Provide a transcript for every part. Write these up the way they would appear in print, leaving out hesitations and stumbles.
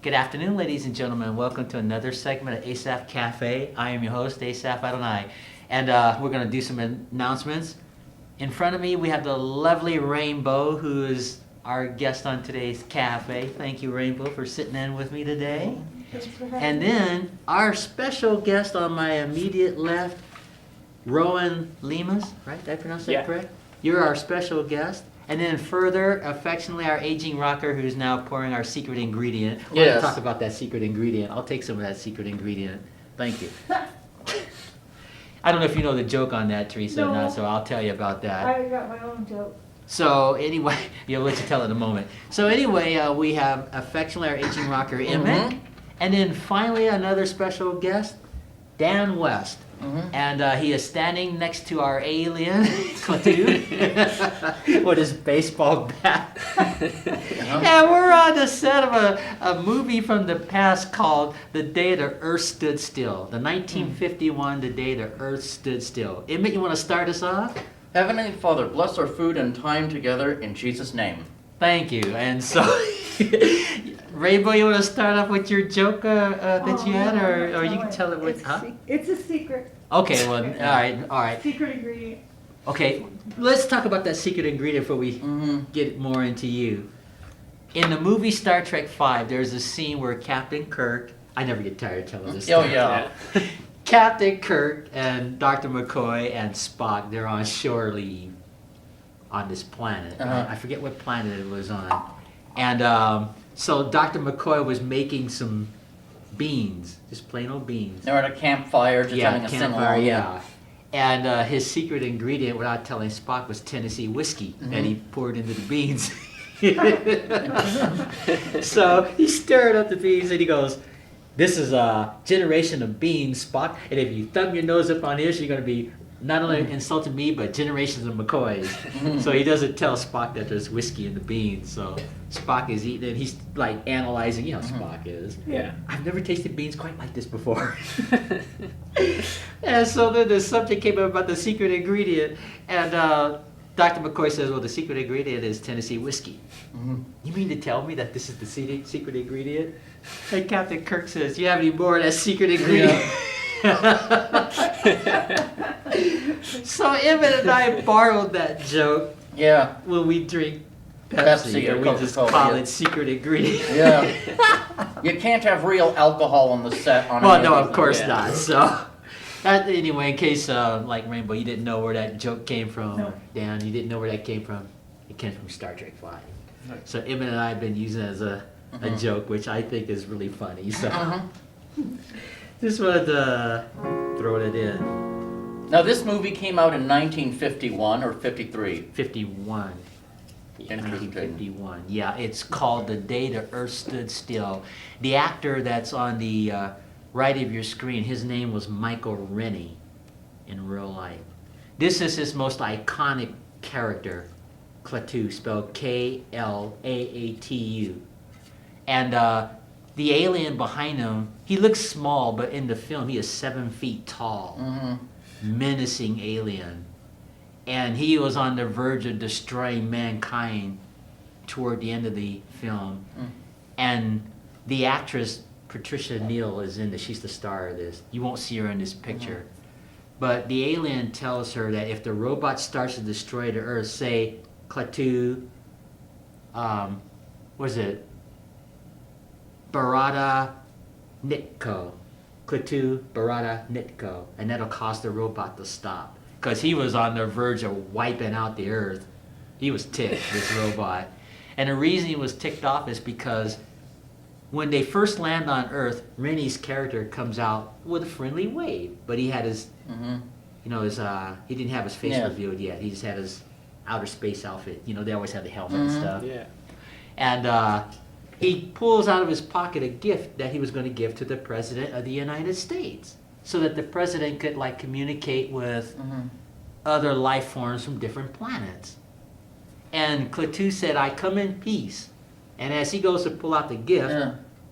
Good afternoon, ladies and gentlemen. Welcome to another segment of Asaph Cafe. I am your host, Asaph Adonai. And we're going to do some announcements. In front of me, we have the lovely Rainbow, who is our guest on today's cafe. Thank you, Rainbow, for sitting in with me today. And then our special guest on my immediate left, Rowan Lemos, right? Did I pronounce that correct? You're our special guest. And then further, affectionately, our aging rocker who's now pouring our secret ingredient. We're going to talk about that secret ingredient. I'll take some of that secret ingredient. Thank you. I don't know if you know the joke on that, Teresa, or not, so I'll tell you about that. I got my own joke. So anyway, you'll let you tell in a moment. So anyway, we have affectionately our aging rocker, Emmett. And then finally, another special guest, Dan West. And he is standing next to our alien, Klaatu, with his baseball bat. And we're on the set of a movie from the past called The Day the Earth Stood Still. The 1951, The Day the Earth Stood Still. Emmett, you want to start us off? Heavenly Father, bless our food and time together in Jesus' name. Thank you. And so, Rainbow, you want to start off with your joke that you had, or you can tell it with, It's a secret. Okay, well, all right. Secret ingredient. Okay, let's talk about that secret ingredient before we get more into you. In the movie Star Trek V, there's a scene where Captain Kirk, I never get tired of telling this story. Captain Kirk and Dr. McCoy and Spock, they're on shore leave on this planet. I forget what planet it was on. And so Dr. McCoy was making some beans, just plain old beans. They're at a campfire, just having a sing-along. Yeah. And his secret ingredient, without telling Spock, was Tennessee whiskey that he poured into the beans. So he stirred up the beans and he goes, "This is a generation of beans, Spock, and if you thumb your nose up on this, you're going to be not only insulting me, but generations of McCoys." So he doesn't tell Spock that there's whiskey in the beans. So Spock is eating it. He's like analyzing, you know how Spock is. Yeah. I've never tasted beans quite like this before. And so then the subject came up about the secret ingredient. And Dr. McCoy says, well, the secret ingredient is Tennessee whiskey. You mean to tell me that this is the secret ingredient? And Captain Kirk says, do you have any more of that secret ingredient? So Emmett and I borrowed that joke when we drink Pepsi or and we just call it secret ingredient. You can't have real alcohol on the set. Well, no, of course not. So anyway, in case like Rainbow, you didn't know where that joke came from. No. Dan, you didn't know where that came from. It came from Star Trek V. So Emmett and I have been using it as a joke, which I think is really funny. So just wanted to throw it in. Now, this movie came out in 1951 or 53? 51. Interesting. 1951. Yeah, it's called The Day the Earth Stood Still. The actor that's on the right of your screen, his name was Michael Rennie in real life. This is his most iconic character, Klaatu, spelled Klaatu. And the alien behind him, he looks small, but in the film he is 7 feet tall. Menacing alien. And he was on the verge of destroying mankind toward the end of the film. And the actress, Patricia Neal, is in this. She's the star of this. You won't see her in this picture. But the alien tells her that if the robot starts to destroy the Earth, say, Klaatu, what is it? Barada Nitko. Klaatu Barada Nitko. And that'll cause the robot to stop. Because he was on the verge of wiping out the Earth. He was ticked, this robot. And the reason he was ticked off is because when they first land on Earth, Rennie's character comes out with a friendly wave. But he had his, you know, his, he didn't have his face revealed yet. He just had his outer space outfit. You know, they always have the helmet and stuff. And he pulls out of his pocket a gift that he was going to give to the President of the United States, so that the President could like communicate with other life forms from different planets. And Klaatu said, I come in peace. And as he goes to pull out the gift,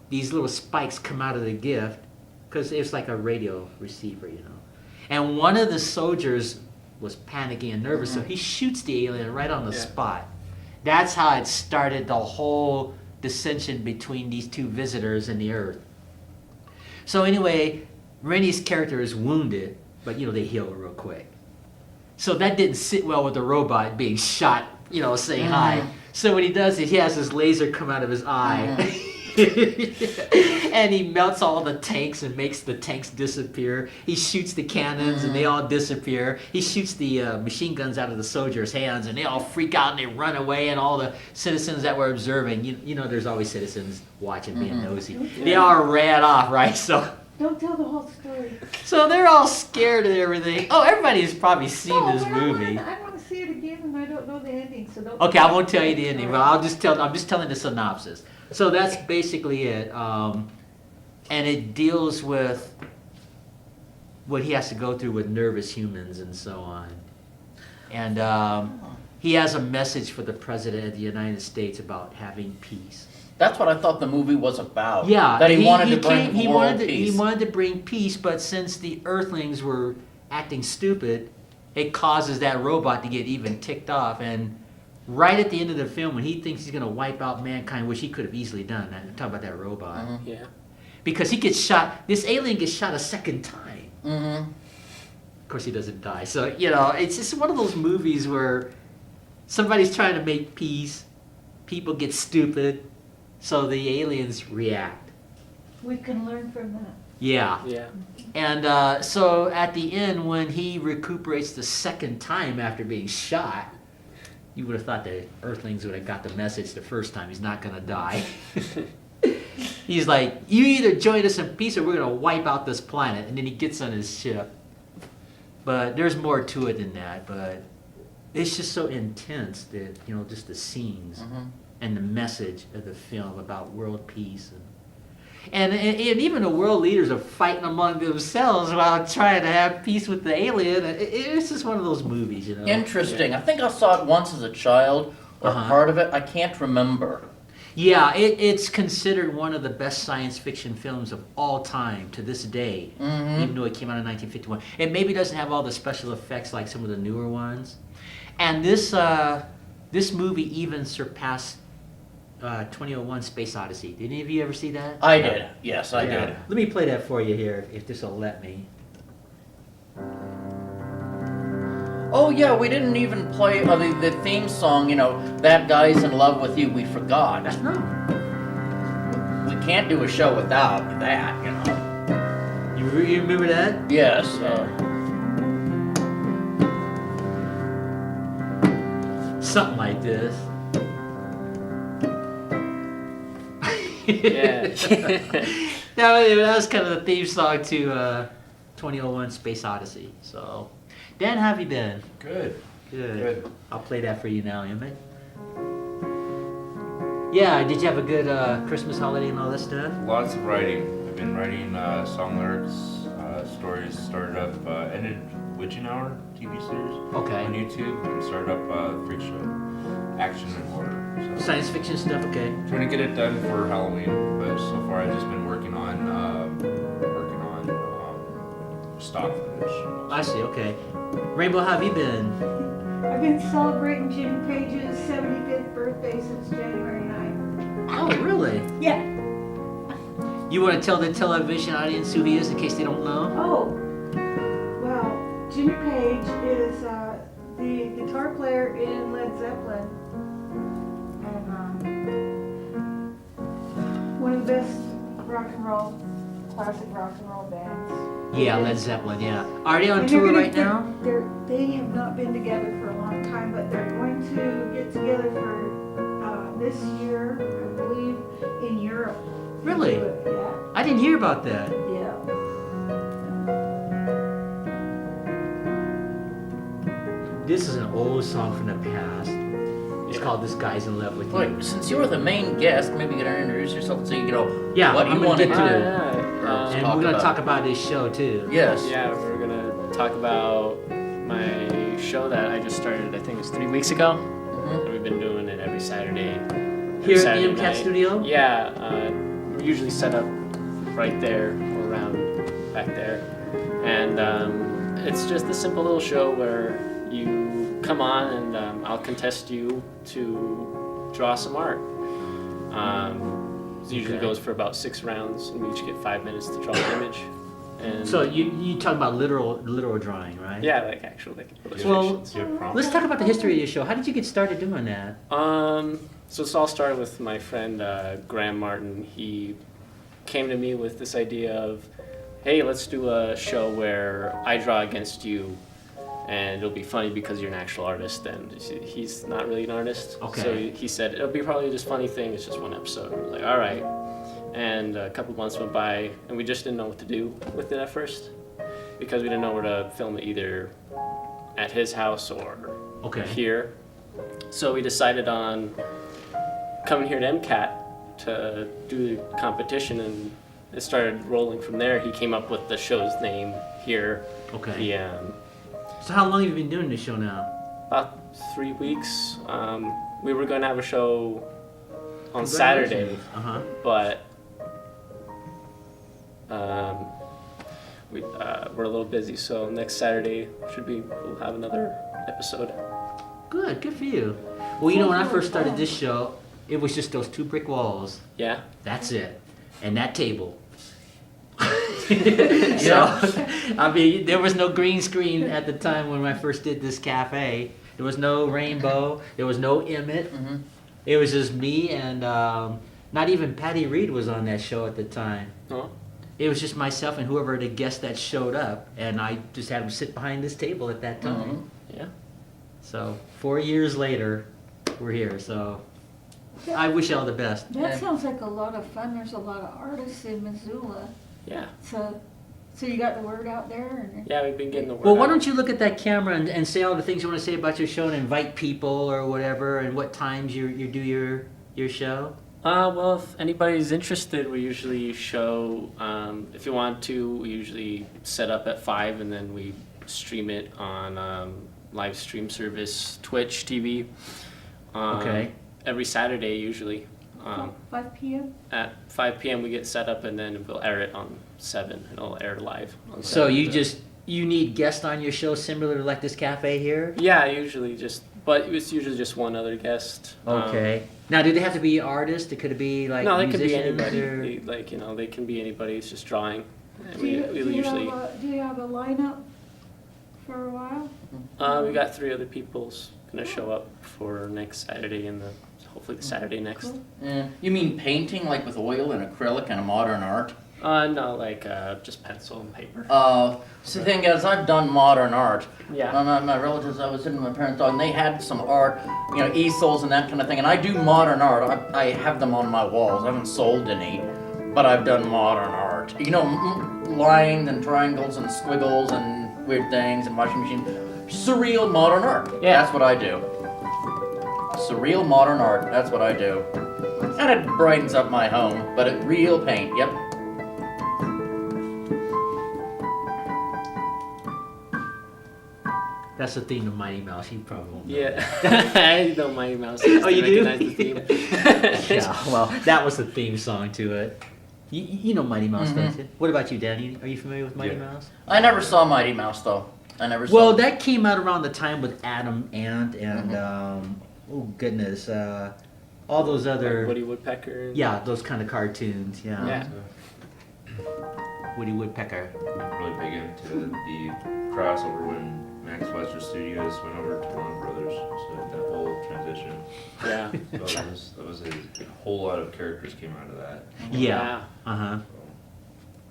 these little spikes come out of the gift, because it's like a radio receiver, you know. And one of the soldiers was panicking and nervous, so he shoots the alien right on the spot. That's how it started the whole dissension between these two visitors and the Earth. So anyway, Rennie's character is wounded, but they heal real quick. So that didn't sit well with the robot being shot, saying hi. So what he does is he has his laser come out of his eye. And he melts all the tanks and makes the tanks disappear. He shoots the cannons and they all disappear. He shoots the machine guns out of the soldiers' hands and they all freak out and they run away, and all the citizens that were observing, there's always citizens watching, being nosy. They all ran off, right? So Don't tell the whole story. so they're all scared and everything. Oh, everybody's probably seen this but movie. I want to see it again, and I don't know the ending, so don't. Okay, I won't tell you the ending, but I'm just telling the synopsis. So that's basically it. And it deals with what he has to go through with nervous humans and so on. And he has a message for the President of the United States about having peace. That's what I thought the movie was about. Yeah, That he wanted to bring he world wanted to, peace. He wanted to bring peace, but since the Earthlings were acting stupid, it causes that robot to get even ticked off. And right at the end of the film, when he thinks he's going to wipe out mankind, which he could have easily done, I'm talking about that robot, Yeah. because he gets shot. This alien gets shot a second time. Mm-hmm. Of course, he doesn't die. So it's just one of those movies where somebody's trying to make peace, people get stupid, so the aliens react. We can learn from that. Yeah. Yeah. And so at the end, when he recuperates the second time after being shot, you would have thought the Earthlings would have got the message the first time. He's not going to die. He's like, you either join us in peace or we're going to wipe out this planet. And then he gets on his ship. But there's more to it than that. But it's just so intense that, just the scenes and the message of the film about world peace. And even the world leaders are fighting among themselves while trying to have peace with the alien. It's just one of those movies, Interesting. I think I saw it once as a child, or part of it. I can't remember. Yeah, it's considered one of the best science fiction films of all time to this day, even though it came out in 1951. It maybe doesn't have all the special effects like some of the newer ones. And this movie even surpassed 2001 Space Odyssey. Did any of you ever see that? I did. Yes, I did. Let me play that for you here, if this will let me. Oh yeah, we didn't even play the theme song. That guy's in love with you. We forgot. No. We can't do a show without that. You remember that? Yes. Something like this. Yeah. that was kind of the theme song to 2001 Space Odyssey. So, Dan, how have you been? Good. Good. I'll play that for you now, Emmett. Yeah, did you have a good Christmas holiday and all that stuff? Lots of writing. I've been writing song lyrics, stories. Started up, ended Witching Hour TV series Okay. on YouTube, and started up Freak Show, Action and Horror. So Science fiction stuff, okay. trying to get it done for Halloween, but so far I've just been working on stock footage. I see, okay. Rainbow, how have you been? I've been celebrating Jimmy Page's 75th birthday since January 9th. Oh, really? Yeah. You want to tell the television audience who he is in case they don't know? Oh, well, Jimmy Page is the guitar player in Led Zeppelin. And one of the best classic rock and roll bands. Yeah, Led Zeppelin, yeah. Are they on And they're tour gonna- right now? They have not been together for a long time, but they're going to get together for this year, I believe, in Europe. Really? Yeah, I didn't hear about that. yeah. This is an old song from the past. It's Yeah. called This Guy's in Love with You. Wait, since you were the main guest, maybe you could introduce yourself so you know Yeah, what I'm you gonna want to get do. to it. Yeah. And we're going to talk about this show too. Yes. Yeah, we're gonna talk about my show that I just started. I think it was 3 weeks ago. Mhm. And we've been doing it every Saturday. Here at the Saturday MCAT night. studio? Yeah, we're usually set up right there or around back there, and it's just a simple little show where you come on and I'll contest you to draw some art. It usually Okay. goes for about 6 rounds, and we each get 5 minutes to draw an image. And So you talking about literal drawing, right? yeah, like actual like Well, illustrations. Do you have prompts? Let's talk about the history of your show. How did you get started doing that? So this all started with my friend Graham Martin. He came to me with this idea of, hey, let's do a show where I draw against you, and it'll be funny because you're an actual artist. And he's not really an artist. Okay. So he said, it'll be probably just funny thing. It's just one episode. And we're like, all right. And a couple months went by, and we just didn't know what to do with it at first, because we didn't know where to film it, either at his house or Okay. here. So we decided on coming here to MCAT to do the competition, and it started rolling from there. He came up with the show's name here. Okay. He, So how long have you been doing this show now? about 3 weeks. We were going to have a show on Saturday, Uh-huh. but we're a little busy. So next Saturday we'll have another episode. Good for you. Well, you know, when I first started this show, it was just those 2 brick walls. Yeah. That's it. And that table. So, I mean, there was no green screen at the time when I first did this cafe. There was no rainbow. There was no Emmett. Mhm. It was just me and not even Patty Reed was on that show at the time. Oh. It was just myself and whoever the guest that showed up, and I just had them sit behind this table at that time. Mhm. Yeah. So 4 years later, we're here. So I wish you all the best. That Yeah. sounds like a lot of fun. There's a lot of artists in Missoula. Yeah. So you got the word out there? And Yeah, we've been getting the word Well, why out. don't you look at that camera and say all the things you want to say about your show and invite people or whatever, and what times you do your show? Well, if anybody's interested, we usually show, if you want to, we usually set up at 5 and then we stream it on live stream service, Twitch TV. Okay. Every Saturday, usually. 5 p.m.? At 5 p.m. we get set up, and then we'll air it on 7. It'll air live on 7. So you need guests on your show similar to like this cafe here? Yeah, but it's usually just one other guest. Okay. Now, do they have to be artists? Could it be like No, they can be musicians anybody. or- They can be anybody. It's just drawing. And Do you usually do you have a lineup for a while? we got 3 other people's gonna show up for next Saturday and hopefully the Saturday next. Cool. Yeah. You mean painting like with oil and acrylic and modern art? No, like just pencil and paper. So the thing is, I've done modern art. Yeah. My relatives, I was sitting with my parents' dog, and they had some art, easels and that kind of thing. And I do modern art. I have them on my walls. I haven't sold any, but I've done modern art. Lines and triangles and squiggles and weird things and washing machine. Surreal modern art. Yeah. That's what I do. Surreal modern art. That's what I do. And it brightens up my home, but real paint. Yep. That's the theme of Mighty Mouse. You probably won't know. Yeah, I know Mighty Mouse. I Oh, you do? recognize the theme. Yeah, well, that was the theme song to it. You know Mighty Mouse, don't you? What about you, Danny? Are you familiar with Mighty Yeah. Mouse? I never saw Mighty Mouse though. I never saw. Well, that came out around the time with Adam Ant and oh goodness, all those other Woody Woodpecker. yeah, those kind of cartoons. Yeah. Yeah. Woody Woodpecker. Really big into the crossover when Max Webster Studios went over to Warner Brothers. So that whole transition. Yeah. That was a whole lot of characters came out of that. Yeah. Uh huh.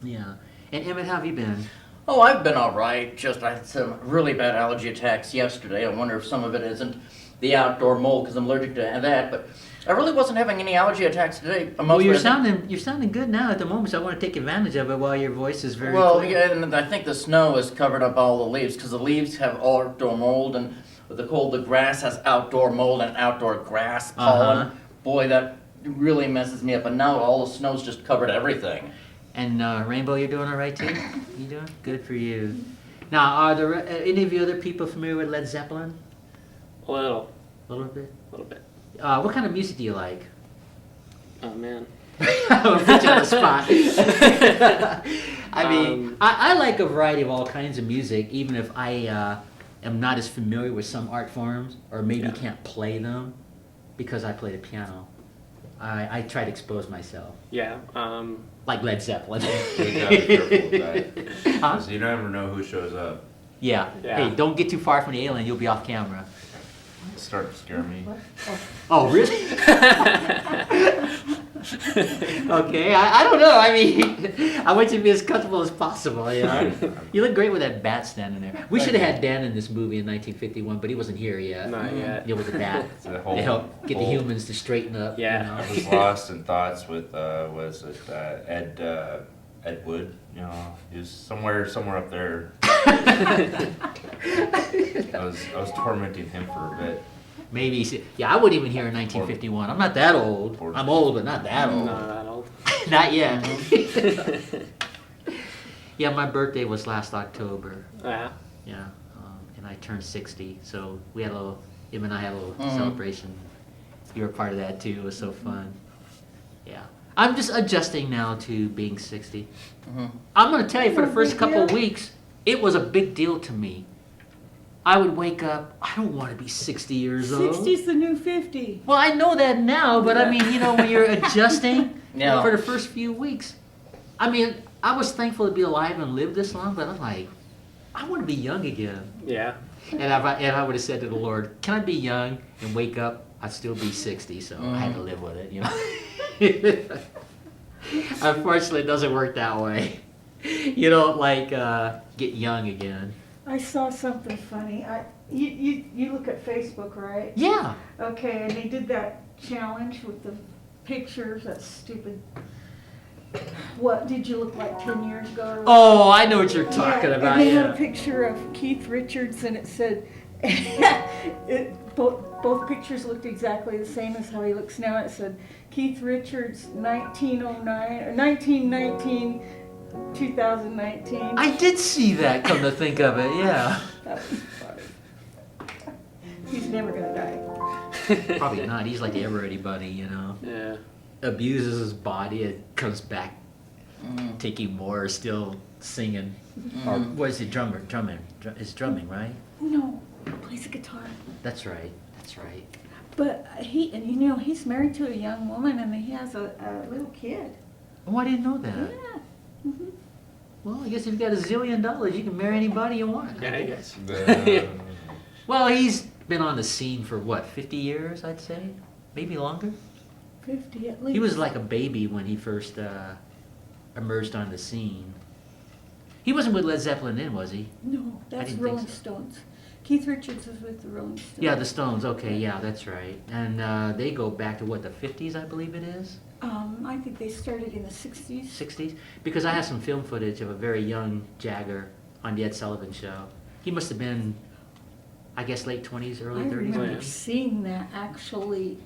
Yeah. And Emmett, how have you been? Oh, I've been all right. Just I had some really bad allergy attacks yesterday. I wonder if some of it isn't the outdoor mold because I'm allergic to that. But I really wasn't having any allergy attacks today. Well, you're sounding good now at the moment, so I want to take advantage of it while your voice is very Well, clear. yeah, and I think the snow has covered up all the leaves because the leaves have outdoor mold, and with the cold, the grass has outdoor mold and outdoor grass pollen. Uh-huh. Boy, that really messes me up. And now all the snow's just covered everything. And Rainbow, you're doing all right too? You doing? Good for you. Now, are there any of you other people familiar with Led Zeppelin? A little A little bit? bit. What kind of music do you like? Oh man. I'll put you on the spot. I mean, Um, I like a variety of all kinds of music, even if I am not as familiar with some art forms, or maybe Yeah. can't play them, because I play the piano. I try to expose myself. Yeah. Like Led Zeppelin. You gotta be careful with that. Huh? 'Cause you never know who shows up. Yeah. Yeah. Hey, don't get too far from the alien, you'll be off camera. Start to scare me. Oh, really? Okay, I don't know. I mean, I want you to be as comfortable as possible, you know? You look great with that bat standing there. We should have had Dan in this movie in 1951, but he wasn't here yet. Not yet. Yeah, with the bat. It's a To whole, help get the whole- humans to straighten up. Yeah. You know? I was lost in thoughts with Ed Wood. You know, he was somewhere up there. I was tormenting him for a bit. Maybe, yeah, I wasn't even here in 1951. I'm not that old. I'm old, but not that old. Not that old. Not yet. Yeah, my birthday was last October. Yeah. Yeah, and I turned 60, so we had a little, him and I had a little Mhm. celebration. You were part of that too, it was so fun. Yeah. I'm just adjusting now to being 60. Mhm. I'm gonna tell you, for the No first big couple of deal. weeks, it was a big deal to me. I would wake up, I don't wanna be 60 years old. 60's the new 50. Well, I know that now, but I mean, you know, when you're adjusting Yeah. for the first few weeks, I mean, I was thankful to be alive and live this long, but I'm like, I want to be young again. Yeah. And I would have said to the Lord, can I be young and wake up? I'd still be 60, so I had to live with it, you know. Unfortunately, it doesn't work that way. You don't like get young again. I saw something funny. You look at Facebook, right? Yeah. Okay, and they did that challenge with the pictures, that stupid, what did you look like 10 years ago? or what? Oh, I know what you're talking Yeah, about. And they had a Yeah. picture of Keith Richards and it said, both pictures looked exactly the same as how he looks now. It said Keith Richards 1909 or 1919, 2019. I did see that, come to think of it, yeah. That was funny. He's never gonna die. Probably not. He's like everybody, you know. Yeah. Abuses his body, it comes back Mhm. taking more, still singing. Or what is it, drumming? It's drumming, right? No, he plays the guitar. That's right. That's right. But he's married to a young woman and he has a little kid. Oh, I didn't know that. Yeah. Mhm. Well, I guess if you've got $1 zillion, you can marry anybody you want. Yeah, I guess. Well, he's been on the scene for what, 50 years, I'd say? Maybe longer? 50 at least. He was like a baby when he first emerged on the scene. He wasn't with Led Zeppelin then, was he? No, that's didn't think Rolling so. Stones. Keith Richards was with the Rolling Stones. Yeah, the Stones. Okay, yeah, that's right. And they go back to what, the 50s, I believe it is? I think they started in the 60s. 60s? Because I have some film footage of a very young Jagger on the Ed Sullivan Show. He must have been, I guess, late 20s, early I 30s. remember yeah. seeing that actually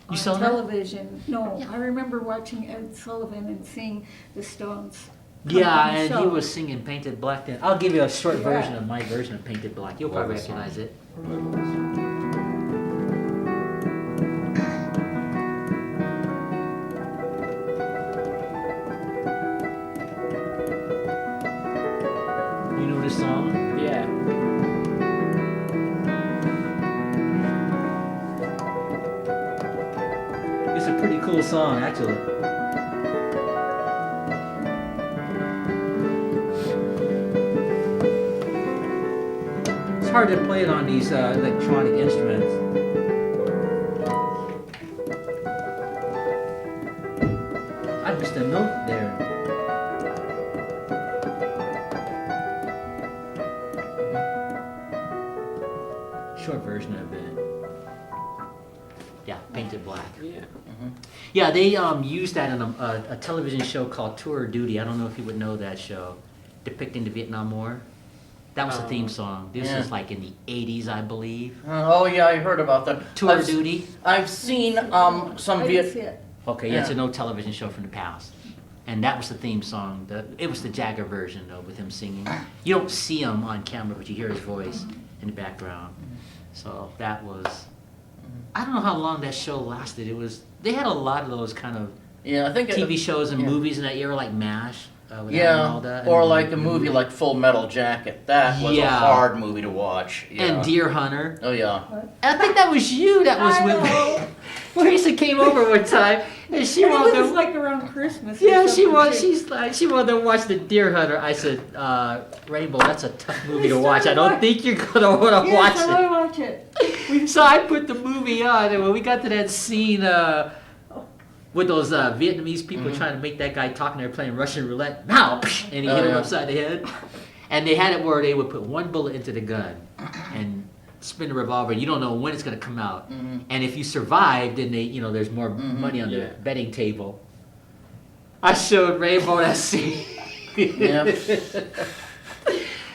on saw that? television. No, Yeah. I remember watching Ed Sullivan and seeing the Stones. come Yeah, on the and he show. was singing Painted Black then. I'll give you a short Yeah. version of my version of Painted Black. You'll probably Love the song. recognize it. You know this song? Yeah. It's a pretty cool song, actually. It's hard to play it on these electronic instruments. I missed a note there. Short version of it. Yeah, Painted Black. Yeah. Yeah, they used that in a television show called Tour of Duty. I don't know if you would know that show, depicting the Vietnam War. That was the theme song. This Yeah. is like in the 80s, I believe. Oh yeah, I heard about that. Tour of I've, Duty. I've seen some I didn't see Viet. it. Okay, yeah, it's Yeah. an old television show from the past. And that was the theme song. It was the Jagger version, though, with him singing. You don't see him on camera, but you hear his voice in the background. So that was... I don't know how long that show lasted. They had a lot of those kind of Yeah, I think TV shows and yeah. movies in that era, like MASH. With Yeah, Maranatha or and like a the movie like Full Metal Jacket. That was a Yeah. hard movie to watch. Yeah. and Deer Hunter. Oh yeah. I think that was you that was I with know. me. Teresa came over one time and she And wanted it was to. like around Christmas. or Yeah, she something, was. too. She wanted to watch the Deer Hunter. I said, Rainbow, that's a tough movie to watch. I started don't wa- think you're gonna want to Yes, I watch want to watch it. it. So I put the movie on, and when we got to that scene with those Vietnamese people trying to make that guy talk, and they were playing Russian roulette, now, and he hit him yeah. upside the head. And they had it where they would put one bullet into the gun and spin the revolver. You don't know when it's gonna come out. And if you survive, then there's more money on the Yeah. betting table. I showed Rainbow that scene. Yeah.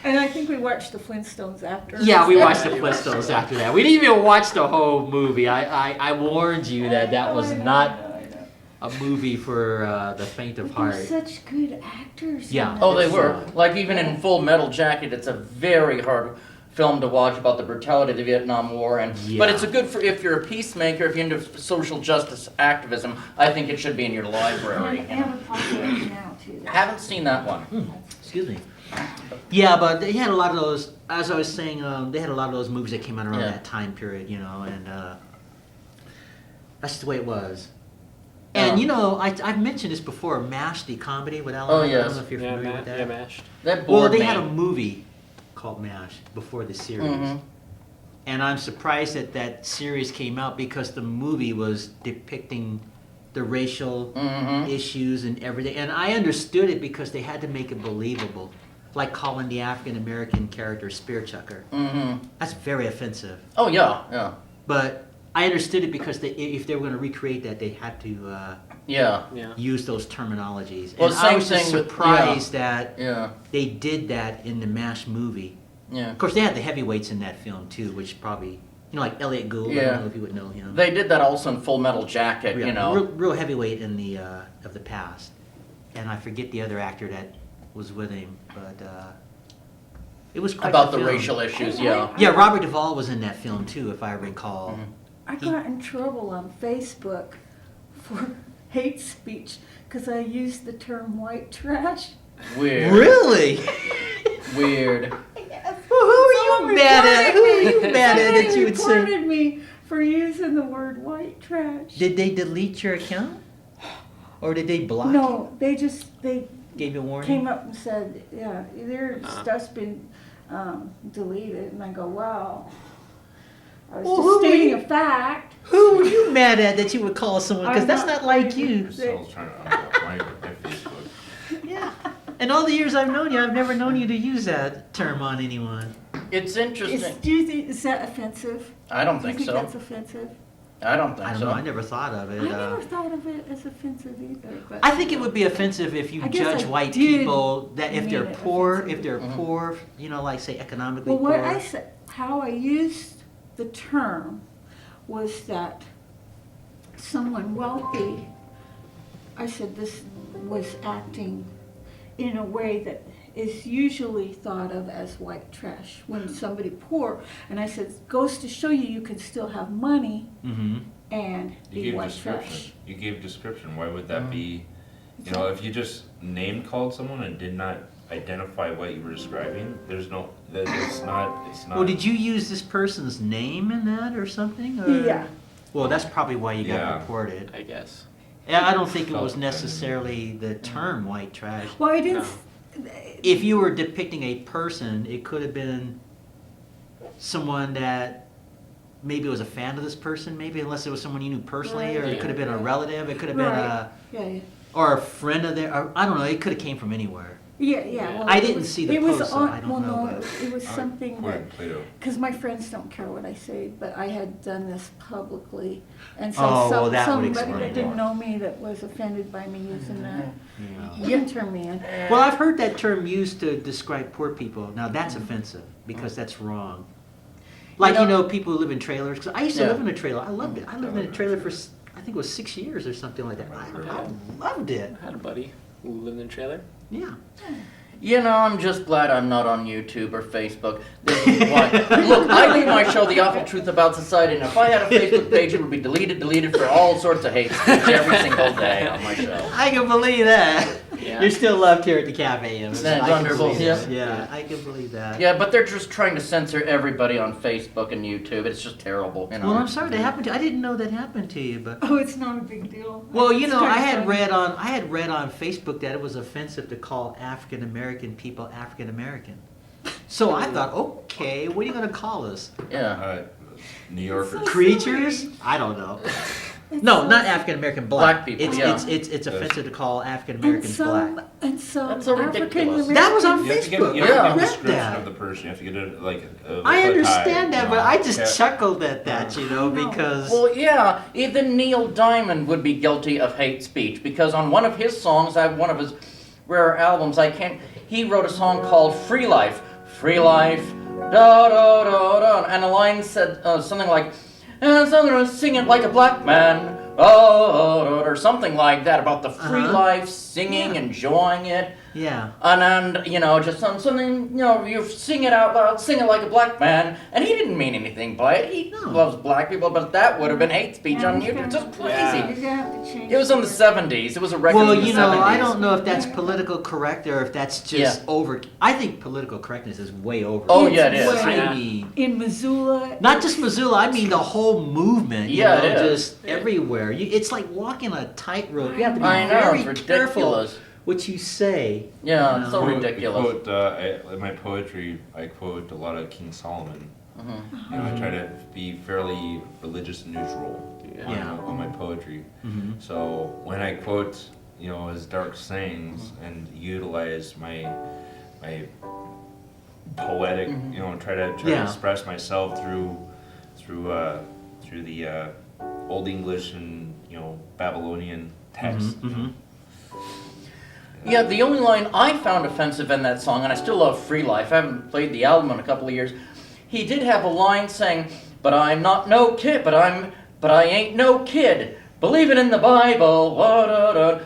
And I think we watched the Flintstones after. Yeah, we watched the Yeah, you watched Flintstones it. after that. We didn't even watch the whole movie. I warned you that was not a movie for the faint of heart. They're such good actors. in Yeah. that. Oh, they were. Like even in Full Metal Jacket, it's a very hard film to watch about the brutality of the Vietnam War, and but Yeah. it's a good for if you're a peacemaker, if you're into social justice activism. I think it should be in your library. And a popularity now too. Haven't seen that one. Excuse me. Yeah, but they had a lot of those. As I was saying, they had a lot of those movies that came out around Yeah. that time period, and that's the way it was. And I've mentioned this before. MASH, the comedy with Alan. Oh, I yes. don't know if you're Yeah, familiar with that. yeah, mashed. That Well, bored they me. had a movie called MASH before the series. Mhm. And I'm surprised that series came out because the movie was depicting the racial Mhm. issues and everything. And I understood it because they had to make it believable. Like calling the African American character Spear Chucker. Mhm. That's very offensive. Oh yeah, yeah, But I understood it because if they were going to recreate that, they had to yeah, Yeah. use those terminologies. Well, And same I was just thing with- surprised that yeah, they did that in the MASH movie. yeah. Of course, they had the heavyweights in that film too, which probably, like Elliot Gould. I Yeah. don't know if you would know him. They did that also in Full Metal Jacket. Yeah, You know. real heavyweight in the of the past, and I forget the other actor that was with him, but it was quite About the film. racial issues, yeah. Yeah, Robert Duvall was in that film too, if I recall. I got in trouble on Facebook for hate speech because I used the term white trash. Weird. Really? Weird. Yes. Well, who are Someone you mad at? Who are you reported me. mad at that Somebody you would say? reported me for using the word white trash. Did they delete your account, or did they block? No, they Gave you a warning. came up and said, yeah, their Uh-huh. stuff's been deleted, and I go, wow. I was Well, just who were stating you- a fact. Who were you mad at that you would call someone? Because I'm that's not not like saying you. that- So I was trying to unblock my Facebook. Yeah. In all the years I've known you, I've never known you to use that term on anyone. It's interesting. Do you think, is that offensive? I don't Do you think so. that's offensive? I don't think I don't so. know. I never thought of it. I never thought of it as offensive either. But I think it would be offensive if you I guess judge I white did people that if mean they're it poor, offensively. if they're Mhm. poor, like say economically Well, what poor. I said, how I used the term was that someone wealthy, I said this was acting in a way that is usually thought of as white trash when somebody poor, and I said, goes to show you can still have money Mm-hmm. and You be gave white description. trash. You gave description. Why would that be? If you just name called someone and did not identify what you were describing, there's no. It's not. It's not. Well, did you use this person's name in that or something? Or? Yeah. Well, that's probably why you got Yeah. reported. I guess. Yeah, I don't think it was Felt- necessarily the term white trash. Well, I didn't. If you were depicting a person, it could have been someone that maybe was a fan of this person, maybe unless it was someone you knew personally, or it Right. could have been a relative, it could have been Right. Yeah, or a friend of theirs, or I don't know, it could have came from anywhere. yeah. Well, I it didn't was- see the it was post, so on- I don't well, know, no, but- it was something that. According to Plato. Because my friends don't care what I say, but I had done this publicly, and so Oh, well, that would somebody explain that it. didn't know me that was offended by me using that. Yeah. You turn me in. Well, I've heard that term used to describe poor people. Now that's offensive because that's wrong. Like, people who live in trailers. 'Cause I used to Yeah. live in a trailer. I loved it. I lived in a trailer for, I think it was 6 years or something like that. I loved it. I had a buddy who lived in a trailer. Yeah. You know, I'm just glad I'm not on YouTube or Facebook. This is why. Look, I do my show, The Awful Truth About Society, and if I had a Facebook page, it would be deleted for all sorts of hate speech every single day on my show. I can believe that. Yeah. You're still loved here at the cafe. Emmett. That's I can wonderful, believe yeah. that. Yeah, I can believe that. Yeah, but they're just trying to censor everybody on Facebook and YouTube. It's just terrible, you know. Well, I'm sorry that happened to you. I didn't know that happened to you, but. Oh, it's not a big deal. Well, you It's know, kinda I had funny. read on Facebook that it was offensive to call African American people African American. So I thought, okay, what are you going to call us? Yeah. New Yorkers. So Creatures? I don't know. It's No, so- not African American, Black people, It's yeah. it's offensive to call African And Americans some, black. and some That's so ridiculous. African American. That was on You have to get, Facebook. you have to Yeah. get I a read description that. of the person. You have to get a, like a I a understand tie, that, you but know. I just Yeah. chuckled at that, you know, I know. because Well, yeah, even Neil Diamond would be guilty of hate speech because on one of his songs, I have one of his rare albums, he wrote a song called Free Life. Free Life, da da da da, and a line said something like, and so I'm gonna sing it like a black man, oh, or something like that about the free Uh-huh. life, singing, enjoying it. yeah. And you know, just something, you know, you sing it out loud, sing it like a black man, and he didn't mean anything by it. He No. loves black people, but that would have been hate speech Yeah, on he's YouTube. gonna- Just crazy. Yeah. You're gonna have to change It was in the it. 70s. It was a record Well, in the you know, 70s. I don't know if that's political correct or if that's just Yeah. over. I think political correctness is way over. Oh, yeah, it is. It's I Yeah. mean, In Missoula. not just Missoula. I mean the whole movement. You Yeah, know, it is. just everywhere. It's like walking a tightrope. You have to be I know, very it's careful ridiculous. what you say. Yeah, you it's know. so ridiculous. In my poetry, I quote a lot of King Solomon. Mhm. You know, I try to be fairly religious and neutral Yeah. on my poetry. Mhm. So when I quote, you know, his dark sayings and utilize my poetic, you know, try to Yeah. express myself through the Old English and, you know, Babylonian text. Mhm, you know. mhm. Yeah, the only line I found offensive in that song, and I still love Free Life, I haven't played the album in a couple of years, he did have a line saying, but I'm not no kid, but I ain't no kid, believing in the Bible,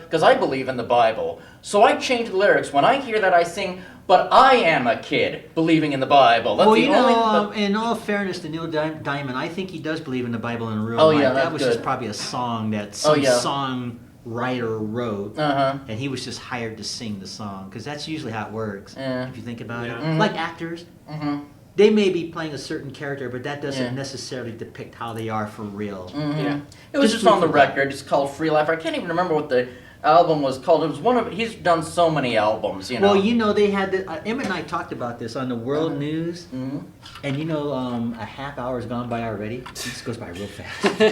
because I believe in the Bible. So I change the lyrics. When I hear that, I sing, but I am a kid, believing in the Bible. That's Well, the you only... know, in all fairness to Neil Diamond, I think he does believe in the Bible in real Oh, life. yeah, that that's was just good. probably a song that Oh, some yeah. song writer wrote, Uh-huh. and he was just hired to sing the song, because that's usually how it works. Yeah. If you think about Yeah. it, Mhm. like actors, Mm-hmm. they may be playing a certain character, but that doesn't Yeah. necessarily depict how they are for real. Mm-hmm. Yeah. It was Just just on the proof of that. record. It's called Free Life. I can't even remember what the album was called. It was one of... He's done so many albums, you know. Well, you know, they had Emmett and I talked about this on the World Uh-huh. News, Mhm. and you know, a half hour's gone by already. It just goes by real fast.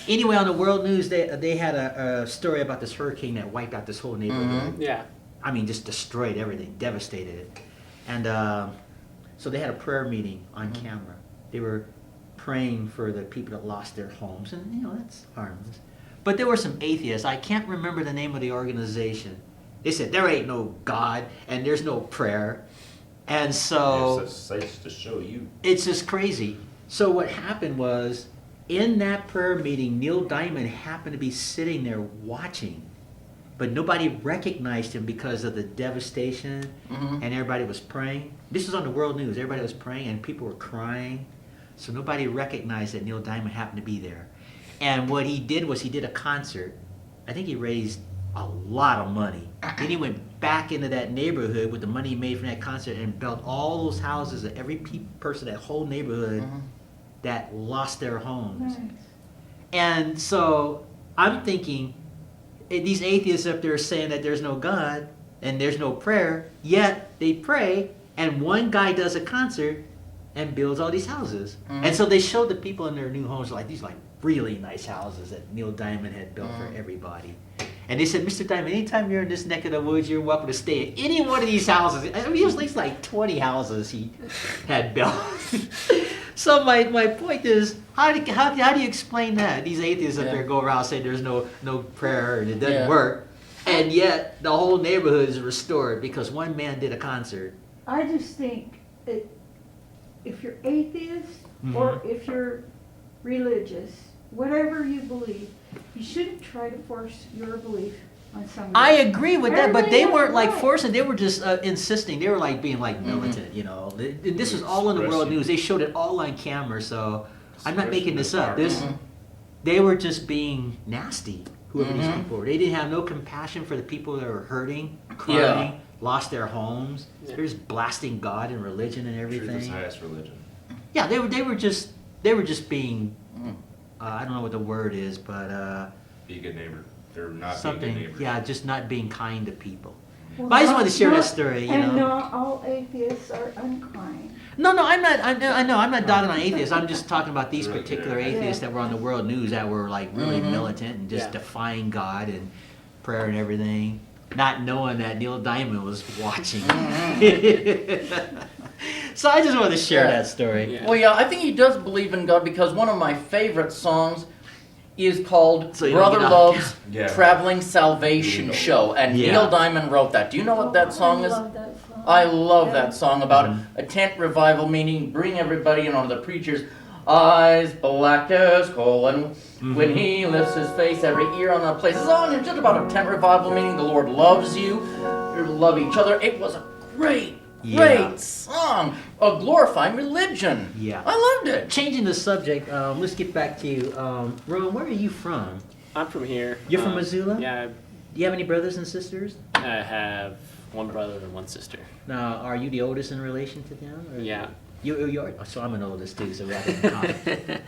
Anyway, on the World News, they had a story about this hurricane that wiped out this whole neighborhood. Yeah. I mean, just destroyed everything, devastated it. And so they had a prayer meeting on camera. They were praying for the people that lost their homes, and you know, that's harmless. But there were some atheists. I can't remember the name of the organization. They said there ain't no God and there's no prayer. And so There's sites to show you. it's just crazy. So what happened was, in that prayer meeting, Neil Diamond happened to be sitting there watching, but nobody recognized him because of the devastation, Mhm. and everybody was praying. This was on the World News. Everybody was praying, and people were crying. So nobody recognized that Neil Diamond happened to be there. And what he did was he did a concert. I think he raised a lot of money. Then he went back into that neighborhood with the money he made from that concert and built all those houses of every person, that whole neighborhood Mhm. that lost their homes. Nice. And so I'm thinking, these atheists up there saying that there's no God and there's no prayer, yet they pray, and one guy does a concert and builds all these houses. Mhm. And so they showed the people in their new homes, like these like really nice houses that Neil Diamond had built for everybody. And they said, Mr. Diamond, anytime you're in this neck of the woods, you're welcome to stay at any one of these houses. I mean, it was at least like 20 houses he had built. So my point is, how do you explain that? These atheists up Yeah. there go around saying there's no prayer and it doesn't Yeah. work. And yet the whole neighborhood is restored because one man did a concert. I just think that if you're atheist or if you're religious, whatever you believe, you shouldn't try to force your belief on some. I agree with that, but they Everybody weren't like has a forcing. They were just insisting. They were like being like militant, you know. This is all in the world Expressing. news. They showed it all on camera, so I'm not making this up. Expressing This, their they were just being nasty. Whoever these Mhm. people were, they didn't have no compassion for the people that were hurting, crying, lost their homes. Yeah. They're just blasting God and religion and Truth is everything. highest religion. Yeah, they were just being. I don't know what the word is, but Be a good neighbor. They're not being good something. neighbors. Yeah, just not being kind to people. Well, But I just not- wanted to share that not- story, you And know. not all atheists are unkind. No, I'm not. I know I'm not dogging on atheists. I'm just talking about these Right, particular yeah. atheists that were on the world news that were like really Mhm. militant and just Yeah. defying God and prayer and everything, not knowing that Neil Diamond was watching. So I just wanted to share Yeah. that story. Yeah. Well, yeah, I think he does believe in God because one of my favorite songs is called So you don't Brother get out. Love's Yeah. Traveling Salvation Yeah. Show, and Yeah. Neil Diamond wrote that. Do you know what that song I is? love that song. I love that song about Mhm. a tent revival, meaning bring everybody in on the preacher's eyes black as coal, and when he lifts his face, every ear on the place. It's all just about a tent revival, meaning the Lord loves you, you love each other. It was a great Yeah. song of glorifying religion. Yeah. I loved it. Changing the subject, let's get back to you. Rowan, where are you from? I'm from here. You're from Missoula? Yeah, Do you have any brothers and sisters? I have one brother and one sister. Now, are you the oldest in relation to them? Or Yeah. You are. So I'm an oldest too. So we have it in common.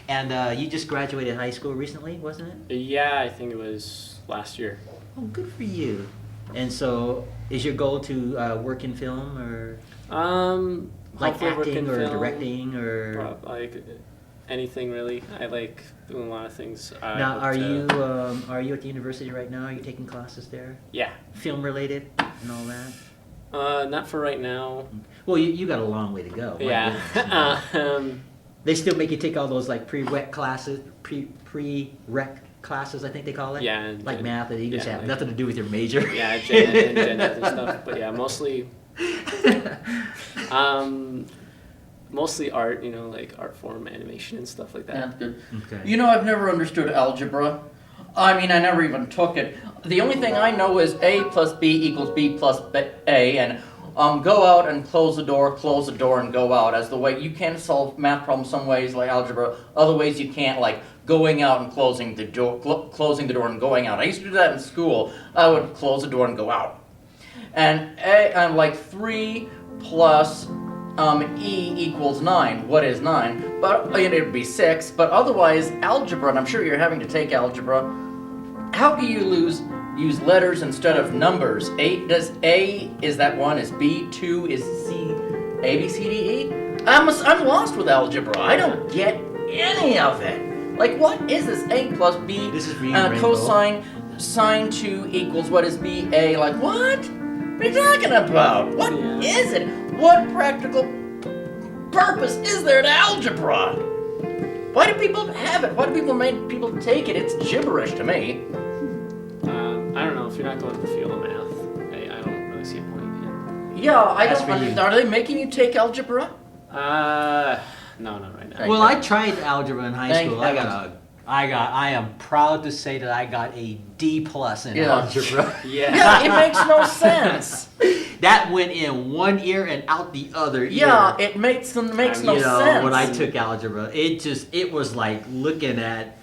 And you just graduated high school recently, wasn't it? Yeah, I think it was last year. Oh, good for you. And so, is your goal to work in film or like Hopefully work in acting or film, directing or? like anything really. I like doing a lot of things. I Now, hope are to- you at the university right now? Are you taking classes there, Yeah. film related and all that? Not for right now. Well, you got a long way to go. My Yeah. goodness. They still make you take all those like prereq classes, pre-rec classes, I think they call it. Yeah, and Like gen- math that you just yeah, have like- nothing to do with your major. Yeah, gen ed and stuff. But yeah, mostly mostly art. Like art form, animation, and stuff like that. That's good. Okay. You know, I've never understood algebra. I mean, I never even took it. The only thing I know is A plus B equals B plus A, and go out and close the door, and go out. As the way you can solve math problems some ways, like algebra. Other ways you can't, like going out and closing the door, and going out. I used to do that in school. I would close the door and go out. And I'm like 3 plus E equals 9. What is 9? But it'd be 6. But otherwise, algebra, and I'm sure you're having to take algebra. How can you use letters instead of numbers? Does A is that 1? Is B 2? Is C A B C D E? I'm lost with algebra. I don't get any of it. Like, what is this? A plus B. This is for you, Rainbow. Cosine sine 2 equals what is B A? Like, what? What are you talking about? What is it? What practical purpose is there to algebra? Why do people have it? Why do people make people take it? It's gibberish to me. I don't know if you're not going to the field of math. I don't really see a point in Yeah, I That's don't for you. understand. Are they making you take algebra? it. No, not right now. Thank Well, you. I tried algebra in high Thank school. heavens. I am proud to say that I got a D plus in Yeah. algebra. Yeah, it makes no sense. That went in one ear and out the other ear. Yeah, it makes no you know, sense. when I took algebra, it was like looking at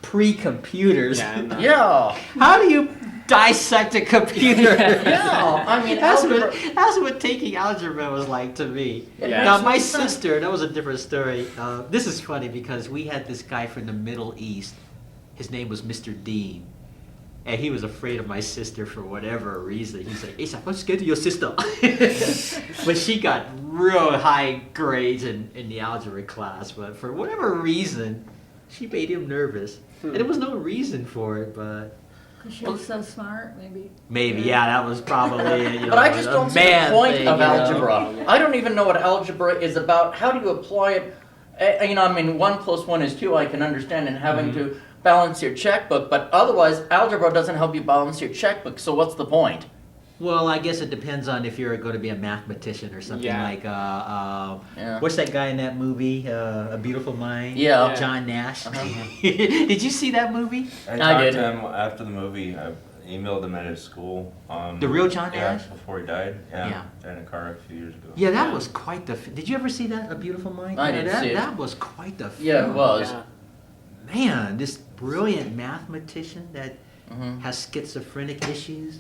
pre-computers. Yeah, I'm not. Yeah, How do you dissect a computer? yeah. I mean, algebra. That's what taking algebra was like to me. Yeah. Now, my Makes no sense. sister, that was a different story. This is funny because we had this guy from the Middle East. His name was Mr. Dean. And he was afraid of my sister for whatever reason. He's like, Asaph, I'm scared of your sister. But she got real high grades in the algebra class. But for whatever reason, she made him nervous. And there was no reason for it, but Because she was so smart, maybe. maybe, yeah, that was probably, you know, But I just a don't see the man point thing, of you know? algebra. I don't even know what algebra is about. How do you apply it? I mean, 1 plus 1 is 2. I can understand, and having to balance your checkbook. But otherwise, algebra doesn't help you balance your checkbook. So what's the point? Well, I guess it depends on if you're going to be a mathematician or something Yeah. like, Yeah. what's that guy in that movie, A Beautiful Mind? Yeah. John Nash. Uh-huh. Did you see that movie? I I talked did. to him after the movie. I emailed him at his school. The real John Yeah, Nash? before he died. Yeah. Yeah. Died in a car wreck a few years ago. Yeah, that was quite the. Did you ever see that, A Beautiful Mind? I did that, see it. That was quite the. Yeah, it film. was. Yeah. Man, this brilliant mathematician that Mhm. has schizophrenic issues,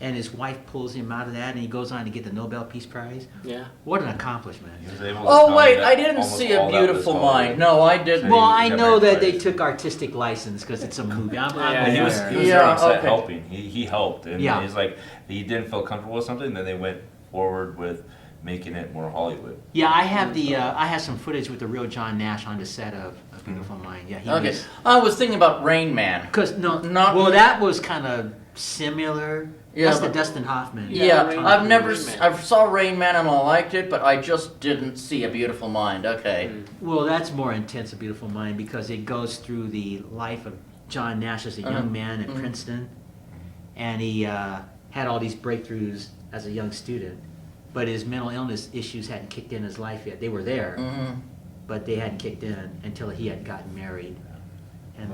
and his wife pulls him out of that, and he goes on to get the Nobel Peace Prize. Yeah. What an accomplishment! He was able to Oh tell wait, me that I didn't almost see all A that was Beautiful Hollywood. Mind. No, I didn't. Well, he I got know married that they twice. took artistic license because it's a movie. I'm Yeah, He yeah. was, aware. he was Yeah, there on set okay. helping. He helped, and Yeah. he's like he didn't feel comfortable with something. Then they went forward with making it more Hollywood. Yeah, I have I have some footage with the real John Nash on the set of A Beautiful Mind. Yeah, he Okay, was. I was thinking about Rain Man. Because no, Not- well, that was kind of similar. Yeah, That's the but- Dustin Hoffman. Yeah, Rain I've Man. never. Rain Man. I saw Rain Man and I liked it, but I just didn't see A Beautiful Mind. Okay. Well, that's more intense, A Beautiful Mind, because it goes through the life of John Nash as a Uh-huh. young man at Mhm. Princeton, and he had all these breakthroughs as a young student, but his mental illness issues hadn't kicked in his life yet. They were there, Mhm. but they hadn't kicked in until he had gotten married. And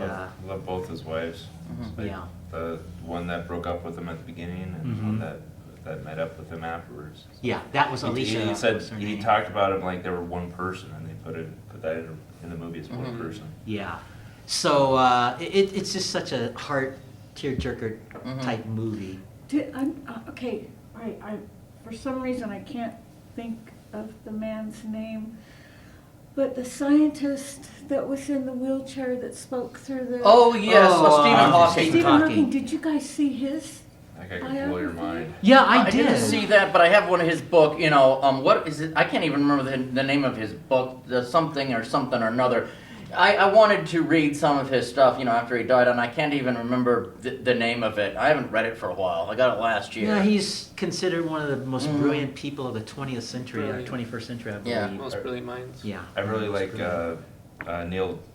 Love both his wives. Mhm. Like, yeah, the one that broke up with him at the beginning, and the one Mhm. that met up with him afterwards. yeah, that was Alicia. He said was her he name. talked about it like they were one person, and they put that in the movie as one Mhm. person. Yeah, so it's just such a heart tearjerker Mhm. type movie. Okay, I for some reason I can't think of the man's name, but the scientist that was in the wheelchair that spoke through the. Oh yes, Oh, Stephen Hawking. Stephen Stephen Hawking. Hawking. Did you guys see his? That guy could blow your mind. Yeah, I did. didn't see that, but I have one of his book. You know, what is it? I can't even remember the name of his book. The something or another. I wanted to read some of his stuff, you know, after he died, and I can't even remember the name of it. I haven't read it for a while. I got it last year. Yeah, he's considered one of the most Mhm. brilliant people of the 20th century or Brilliant. 21st century, I believe. Yeah. Most brilliant minds. Yeah. I really like Brilliant.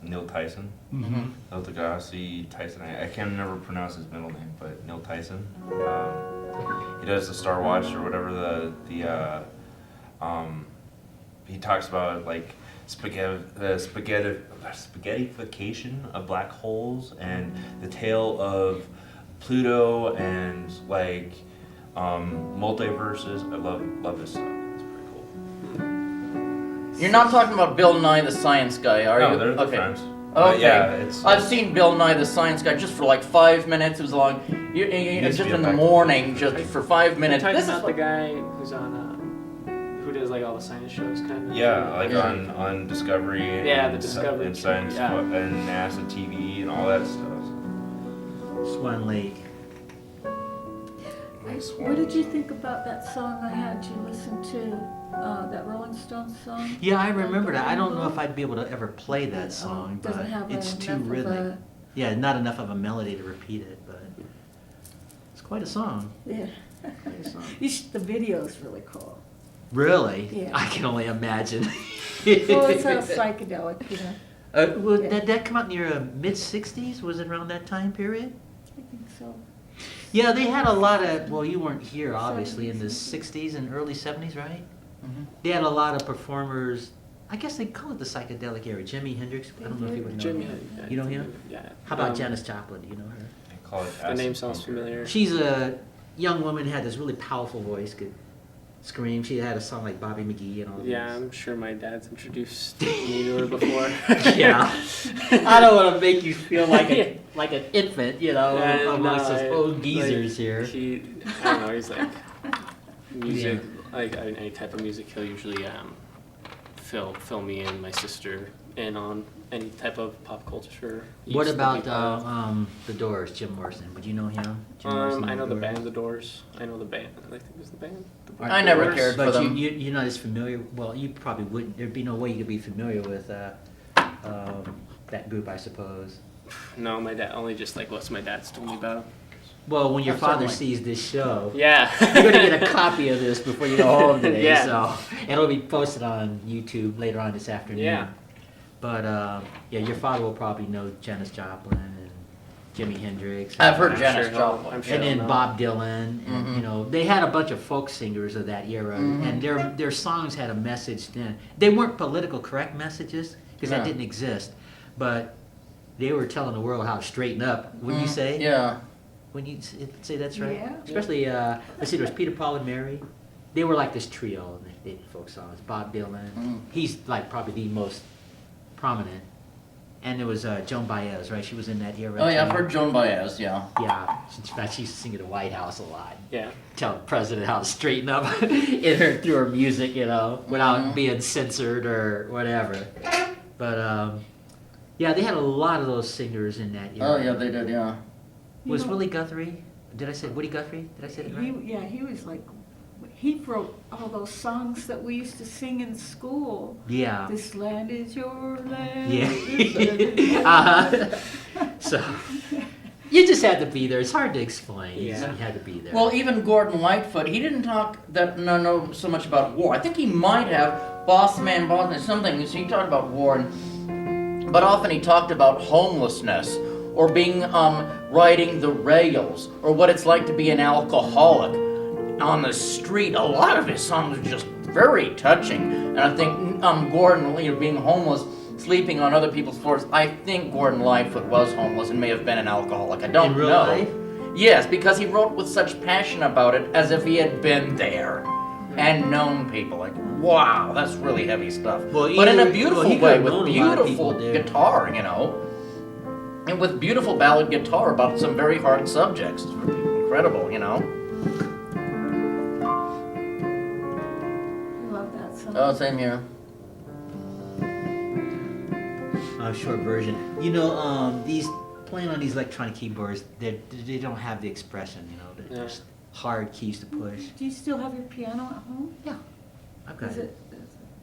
Neil Tyson. Mm-hmm. Neil deGrasse Tyson. I can never pronounce his middle name, but Neil Tyson. He does the Star Watch or whatever he talks about like spaghettification of black holes and the tale of Pluto and like multiverses. I love this stuff. It's pretty cool. You're not talking about Bill Nye the Science Guy, are No, you? they're okay. friends. Okay. But yeah, it's I've seen Bill Nye the Science Guy just for like 5 minutes. It was long. needs to Just be in the a morning, back- just for 5 minutes. You're talking This is about what- the guy who's on, who does like all the science shows, kind of. Yeah, like Yeah. on Discovery and, Yeah, the Discovery and Science yeah. and NASA TV and all that stuff. Swan Lake. What did you think about that song I had you listen to? That Rolling Stones song? Yeah, I remember that. I don't know if I'd be able to ever play that song, but Doesn't have it's too enough of rhythmic. Yeah, not enough of a melody to repeat it, but it's quite a song. Yeah. Quite a song. The video's really cool. Really? Yeah. I can only imagine. Well, it's all psychedelic, you know. Well, Yeah. that come out in your mid '60s? Was it around that time period? I think so. Yeah, they had a lot of. Well, you weren't here, obviously, in the '60s and early '70s, right? Mhm. They had a lot of performers. I guess they call it the psychedelic era. Jimi Hendrix. I don't know if you would know Jimmy. him. Yeah, You know him? Yeah. How about Janis Joplin? Do you know her? They call it The name acid sounds punk. familiar. She's a young woman, had this really powerful voice, could scream. She had a song like Bobby McGee and all Yeah, these. I'm sure my dad's introduced me to her before. Yeah. I don't want to make you feel like an infant, you know, Yeah, amongst no, us old like, geezers here. I don't know, he's like music, like any type of music. He'll usually fill me and my sister in on any type of pop culture. He What used to about be part of- the Doors? Jim Morrison. Would you know him? Jim Morrison I and know the Doors? band The Doors. I know the band. I think it was the band. The I never Doors. cared for But them. you're not as familiar. Well, you probably wouldn't. There'd be no way you could be familiar with that group, I suppose. No, my dad only just like what's my dad's told me about. Well, when your Oh, father certainly. sees this show, Yeah. you're gonna get a copy of this before you go home today. Yeah. So it'll be posted on YouTube later on this afternoon. Yeah. But yeah, your father will probably know Janis Joplin and Jimi Hendrix. I've heard I'm Janis sure Joplin. I'm sure And then he'll know. Bob Dylan, and you know, they had a bunch of folk singers of that era, and their songs had a message then. They weren't political correct messages, because that No. didn't exist, but they were telling the world how to straighten up, wouldn't you say? Yeah. When you say that's right? Yeah. Especially, let's see, there was Peter, Paul, and Mary. They were like this trio, and they did folk songs. Bob Dylan, he's like probably the most prominent. And there was Joan Baez, right? She was in that era. Oh yeah, I've too. heard Joan Baez. Yeah. Yeah, in fact, she used to sing at the White House a lot. Yeah. Tell the president how to straighten up through her music, you know, without being censored or whatever. But yeah, they had a lot of those singers in that era. Oh yeah, they did. Yeah. Was You know- Willie Guthrie? Did I say Woody Guthrie? Did I say it right? He was like, he wrote all those songs that we used to sing in school. Yeah. This land is your land. Yeah. this land is your So you just had to be there. It's hard to explain. You Yeah. had to be there. Well, even Gordon Lightfoot, he didn't talk no so much about war. I think he might have Boss Man, something. So he talked about war, but often he talked about homelessness or being riding the rails or what it's like to be an alcoholic on the street. A lot of his songs are just very touching, and I think Gordon, being homeless, sleeping on other people's floors. I think Gordon Lightfoot was homeless and may have been an alcoholic. I don't In real know. life? Yes, because he wrote with such passion about it, as if he had been there and known people. Like, wow, that's really heavy stuff. Well, but in either- a beautiful well, he way, could've with known a lot of beautiful people there. guitar, and with beautiful ballad guitar about some very hard subjects. It's incredible, I love that song. Oh, same here. Short version. You know, these playing on these electronic keyboards, they don't have the expression. You know, they're Yeah. just hard keys to push. Do you still have your piano at home? Yeah, I've got Is it. it?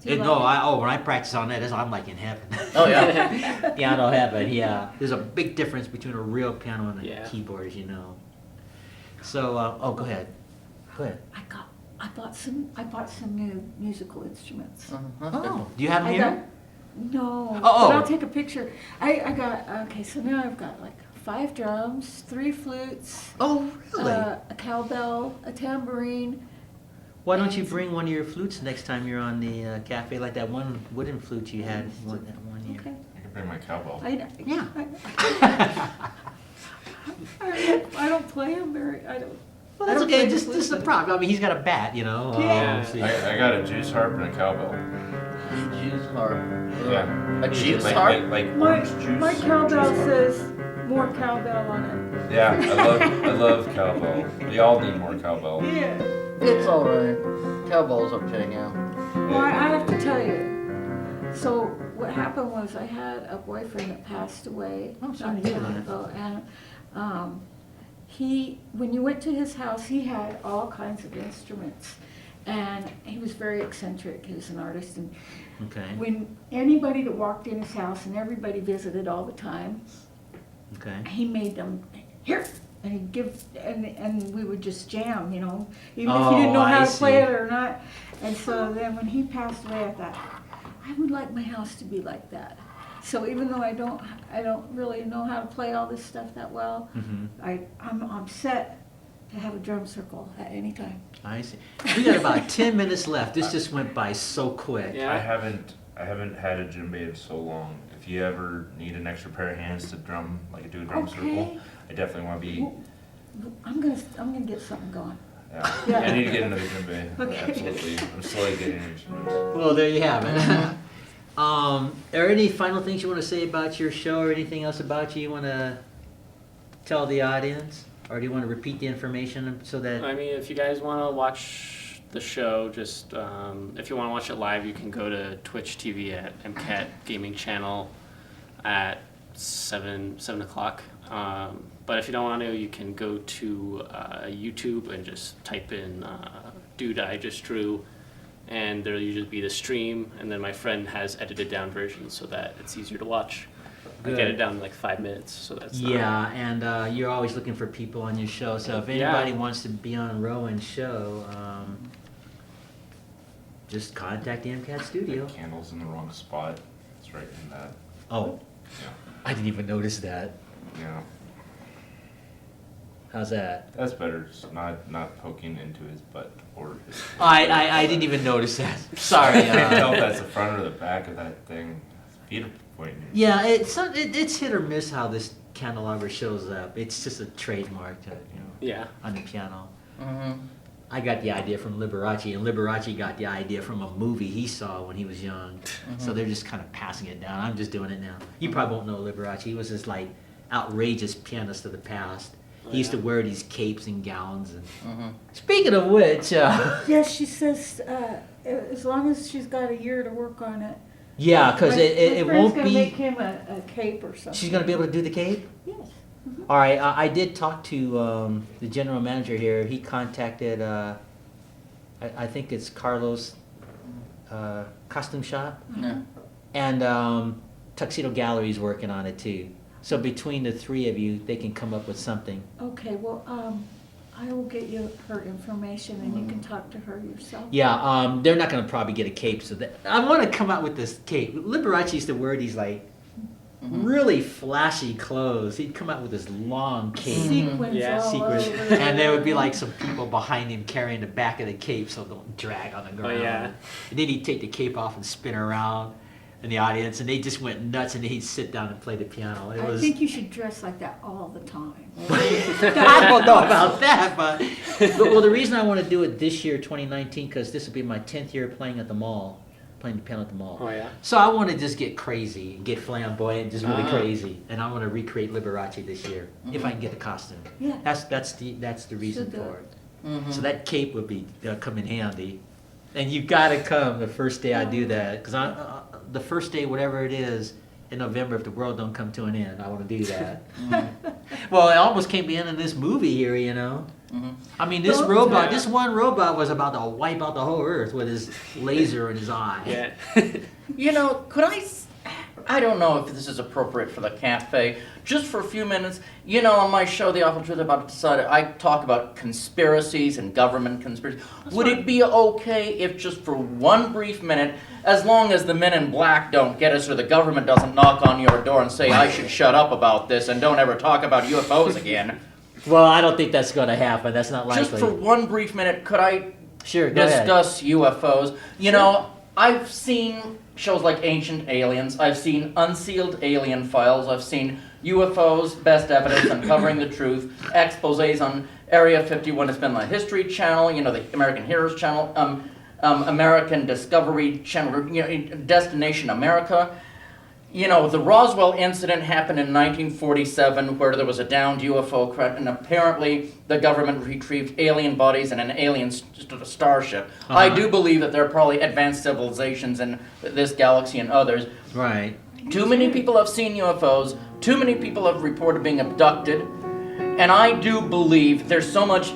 Do you No, like it? when I practice on that, I'm like in heaven. Oh, yeah. Piano heaven, yeah. There's a big difference between a real piano and a Yeah. keyboard, as you know. So, go ahead. Go ahead. I bought some new musical instruments. Oh, do you have them I here? got, no, Oh. but I'll take a picture. I got, okay, so now I've got like 5 drums, 3 flutes, Oh, really? a cowbell, a tambourine. Why don't you bring one of your flutes next time you're on the cafe, like that one wooden flute you had that one year? Okay. I can bring my cowbell. Yeah. I don't play them very, I don't. Well, I that's don't okay. play Just flute, a but- prop. I mean, he's got a bat, you know. Yeah. so- I got a juice harp and a cowbell. Juice harp. Yeah. A juice like, harp? Like My, orange juice. my or cowbell juice harp. says more cowbell on it. Yeah, I love cowbell. We all need more cowbell. Yeah. It's alright. Cowbell's okay, yeah. Well, I have to tell you. So what happened was I had a boyfriend that passed away Oh, sorry not to too hear long that. ago, and when you went to his house, he had all kinds of instruments, and he was very eccentric. He was an artist, and Okay. when anybody that walked in his house, and everybody visited all the time, Okay. he made them here. And he'd give, and we would just jam, even if you Oh, didn't know how I to play see. it or not. And so then when he passed away, I thought, I would like my house to be like that. So even though I don't really know how to play all this stuff that well, Mm-hmm. I'm set to have a drum circle at any time. I see. We got about 10 minutes left. This just went by so quick. Yeah. I haven't had a djembe in so long. If you ever need an extra pair of hands to drum, like do a drum circle, Okay. I definitely want to be. Well, I'm gonna get something going. Yeah. Yeah. I need to get another djembe. Okay. Absolutely. I'm slowly getting instruments. Well, there you have it. Are any final things you want to say about your show or anything else about you want to tell the audience? Or do you want to repeat the information so that... I mean, if you guys want to watch the show, just if you want to watch it live, you can go to Twitch TV at MCAT Gaming Channel at 7 o'clock. But if you don't want to, you can go to YouTube and just type in Dude I Just Drew, and there'll usually be the stream, and then my friend has edited down versions so that it's easier to watch. I get Good. it down in like 5 minutes, so that's not- Yeah, and you're always looking for people on your show. So if Yeah. anybody wants to be on Rowan's show, just contact the MCAT studio. Candles in the wrong spot. It's right in that. Oh, Yeah. I didn't even notice that. Yeah. How's that? That's better. Just not poking into his butt or his. I didn't even notice that. Sorry. I can't tell if that's the front or the back of that thing. His feet are pointing. Yeah, it's hit or miss how this candelabra shows up. It's just a trademark, Yeah. on the piano. Mm-hmm. I got the idea from Liberace, and Liberace got the idea from a movie he saw when he was young. So they're just kind of passing it down. I'm just doing it now. You probably won't know Liberace. He was this like outrageous pianist of the past. He used to wear these capes and gowns. And speaking of which, Yes, she says as long as she's got a year to work on it. yeah, because My it friend's won't gonna be. make him a cape or something. She's gonna be able to do the cape. Yes. All right, I did talk to the general manager here. He contacted, I think it's Carlos Costume Shop, Yeah. and Tuxedo Gallery's working on it too. So between the three of you, they can come up with something. Okay, well, I will get you her information and you can talk to her yourself. Yeah, they're not gonna probably get a cape, so I want to come out with this cape. Liberace used to wear these like really flashy clothes. He'd come out with this long cape. Sequins Yeah, all Sequins. over. And there would be like some people behind him carrying the back of the cape so it don't drag on the ground. yeah. And then he'd take the cape off and spin around in the audience, and they just went nuts, and then he'd sit down and play the piano. It I was, think you should dress like that all the time. I don't know about that, but well, the reason I want to do it this year, 2019, because this will be my 10th year playing at the mall, playing the piano at the mall. Oh yeah. So I want to just get crazy, get flamboyant, just really crazy, and I want to recreate Liberace this year if I can get the costume. Yeah. That's the reason So the- for it. So that cape would be come in handy, and you got to come the first day I do that, because the first day, whatever it is in November, if the world don't come to an end, I want to do that. Well, it almost came to the end of this movie here, you know. I mean, this Well, robot, yeah. this one robot was about to wipe out the whole Earth with his laser in his eye. Yeah. You know, I don't know if this is appropriate for the cafe, just for a few minutes. You know, on my show, The Awful Truth About Society, I talk about conspiracies and government conspiracies. Would it be okay if just for one brief minute, as long as the men in black don't get us or the government doesn't knock on your door and say I should shut up about this and don't ever talk about UFOs again, Well, I don't think that's going to happen. That's not likely. just for one brief minute, could I Sure, go ahead. discuss UFOs? You know, I've seen shows like Ancient Aliens, I've seen Unsealed Alien Files, I've seen UFOs, Best Evidence, Uncovering the Truth, exposés on Area 51. It's been on the History Channel, you know, the American Heroes Channel, American Discovery Channel, you know, Destination America. You know, the Roswell incident happened in 1947 where there was a downed UFO crash, and apparently the government retrieved alien bodies and an alien starship. I do believe that there are probably advanced civilizations in this galaxy and others. Right. Too many people have seen UFOs, too many people have reported being abducted, and I do believe there's so much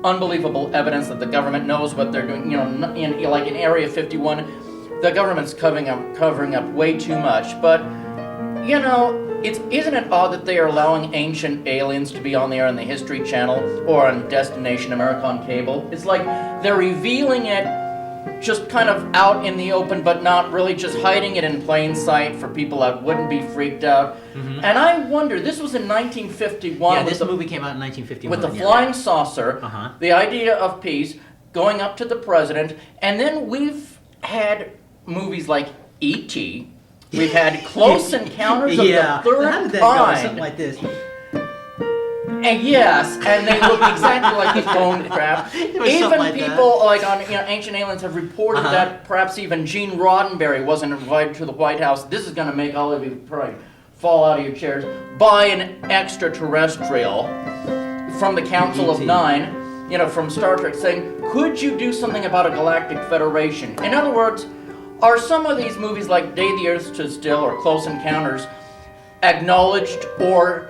unbelievable evidence that the government knows what they're doing. You know, like in Area 51, the government's covering up way too much. But you know, isn't it odd that they are allowing Ancient Aliens to be on the air on the History Channel or on Destination America on cable? It's like they're revealing it just kind of out in the open, but not really, just hiding it in plain sight for people that wouldn't be freaked out. And I wonder, this was in 1951. Yeah, with this the- movie came out in 1951. with the yeah. flying saucer, Uh-huh. the idea of peace, going up to the president, and then we've had movies like E.T., we've had Close Encounters of Yeah. the Third How did that go? Kind. Something like this. And yes, and they look exactly like this bone crap. It was Even something like that. people like on Ancient Aliens have reported Uh-huh. that perhaps even Gene Roddenberry wasn't invited to the White House. This is going to make all of you probably fall out of your chairs. By an extraterrestrial from the Council of E.T.. Nine, you know, from Star Trek, saying, "Could you do something about a galactic federation?" In other words, are some of these movies like Day the Earth Stood Still or Close Encounters acknowledged, or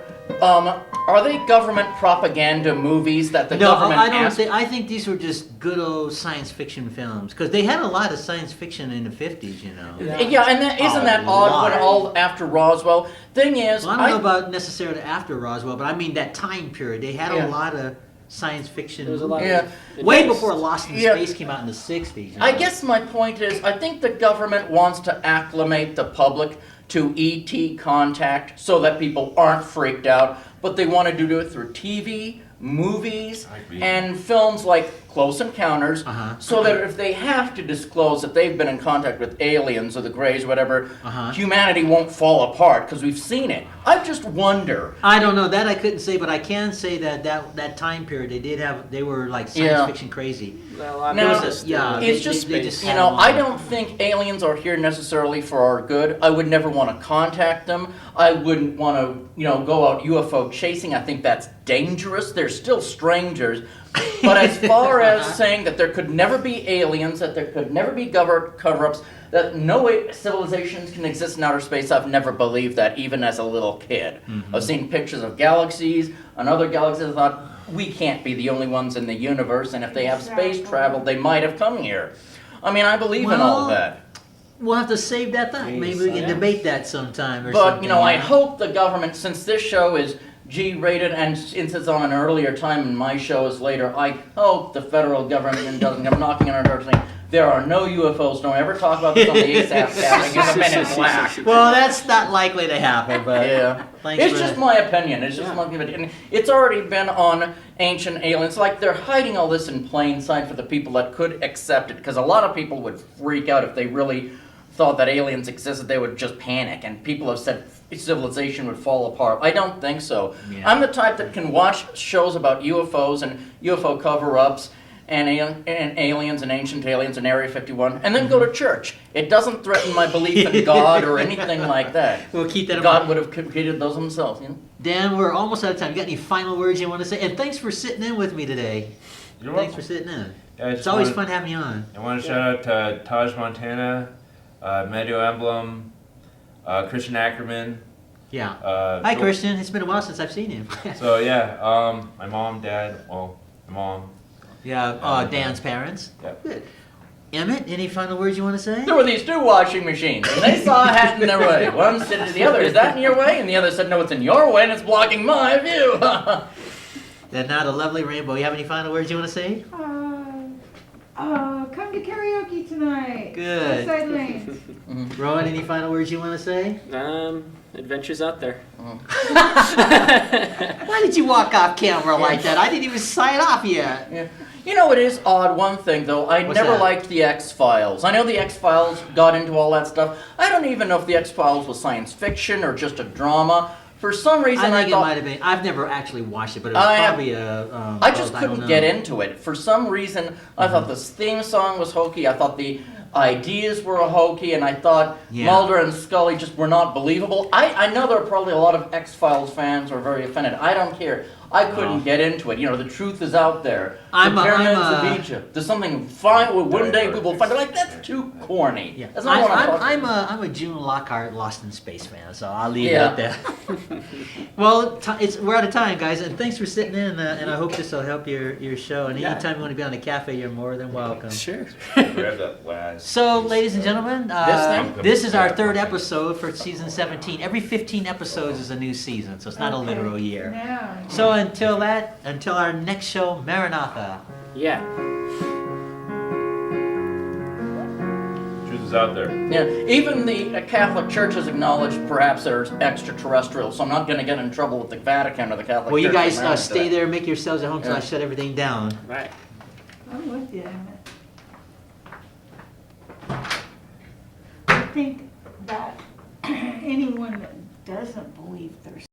are they government propaganda movies that the No, government I don't asked? think. I think these were just good old science fiction films because they had a lot of science fiction in the 50s. You know. Yeah, and isn't that odd when lot. all after Roswell? Thing is, Well, I don't know about necessarily after Roswell, but I mean that time period. They had Yeah. a lot of science fiction. There was a lot Yeah. of Way advanced- before Lost in Yeah. Space came out in the 60s. you I know. guess my point is, I think the government wants to acclimate the public to ET contact so that people aren't freaked out, but they want to do it through TV movies I agree. and films like Close Encounters, Uh-huh. so that if they have to disclose that they've been in contact with aliens or the Greys, whatever, Uh-huh. humanity won't fall apart because we've seen it. I just wonder. I don't know that I couldn't say, but I can say that time period they were like science Yeah. fiction crazy. Well, I'm Now, just, yeah, It's they- just, they just you had know, them I on. don't think aliens are here necessarily for our good. I would never want to contact them. I wouldn't want to, go out UFO chasing. I think that's dangerous. They're still strangers. But as far as saying that there could never be aliens, that there could never be cover-ups, that no civilizations can exist in outer space, I've never believed that, even as a little kid. I've seen pictures of galaxies and other galaxies. I thought, we can't be the only ones in the universe, and if they have space travel, they might have come here. I mean, I believe in all Well, that. We'll have to save that thought. Jeez, Maybe we can yeah. debate that sometime or But, something. I hope the government, since this show is G-rated and since it's on an earlier time and my show is later, I hope the federal government doesn't come knocking on our door saying, there are no UFOs, don't ever talk about this on the Asaph Cafe, you're the Men in Black. Well, that's not likely to happen, but Yeah. thanks It's for just that. my opinion. It's just my opinion. And it's already been on Ancient Aliens. Like, they're hiding all this in plain sight for the people that could accept it. Because a lot of people would freak out if they really thought that aliens existed. They would just panic. And people have said civilization would fall apart. I don't think so. Yeah. I'm the type that can watch shows about UFOs and UFO cover-ups and aliens and ancient aliens and Area 51, and then go to church. It doesn't threaten my belief in God or anything like that. We'll keep that in God mind. would have created those himself, Dan, we're almost out of time. You got any final words you want to say? And thanks for sitting in with me today. You're Thanks welcome. for sitting in. Yeah, I It's just always wanted- fun having you on. I want to shout out to Taj Montana, Medio Emblem, Christian Ackerman. Yeah. Hi, Joel- Christian. It's been a while since I've seen you. So yeah, my mom, dad, well, my mom. Yeah, Dan's parents. Yep. Good. Emmett, any final words you want to say? There were these two washing machines, and they saw a hat in their way. One said to the other, is that in your way? And the other said, no, it's in your way, and it's blocking my view. Then now the lovely Rainbow. You have any final words you want to say? Come to karaoke tonight. Good. Outside lanes. Rowan, any final words you want to say? Adventures out there. Why did you walk off camera like that? I didn't even sign off yet. Yeah. You know, it is odd, one thing, though. I What's never that? liked the X-Files. I know the X-Files got into all that stuff. I don't even know if the X-Files was science fiction or just a drama. For some reason, I think it thought... might have been. I've never actually watched it, but it was I have- probably a. I just don't couldn't know. get into it. For some reason, I thought this theme song was hokey. I thought the ideas were hokey, and I thought Yeah. Mulder and Scully just were not believable. I know there are probably a lot of X-Files fans who are very offended. I don't care. I couldn't get into it. You know, the truth is out there. I'm the a- pyramids I'm a- of Egypt. There's something fine. One day we will find it. Like, that's too corny. Yeah. That's not what I'm talking I'm a June Lockhart Lost in Space fan, so I'll leave Yeah. it at that. Well, we're out of time, guys, and thanks for sitting in, and I hope this will help your show. And Yeah. anytime you want to be on the cafe, you're more than welcome. Sure. Grab that last. So, ladies and gentlemen, thing? this is our third episode for season 17. Every 15 episodes is a new season, so it's not a literal year. Now. So until our next show, Maranatha. Yeah. Truth is out there. Yeah, even the Catholic Church has acknowledged perhaps they're extraterrestrial, so I'm not going to get in trouble with the Vatican or the Catholic Well, Church. you guys around stay that. there, make yourselves at home till I Yeah. shut everything down. Right. I'm with you, Emmett. I think that anyone that doesn't believe there's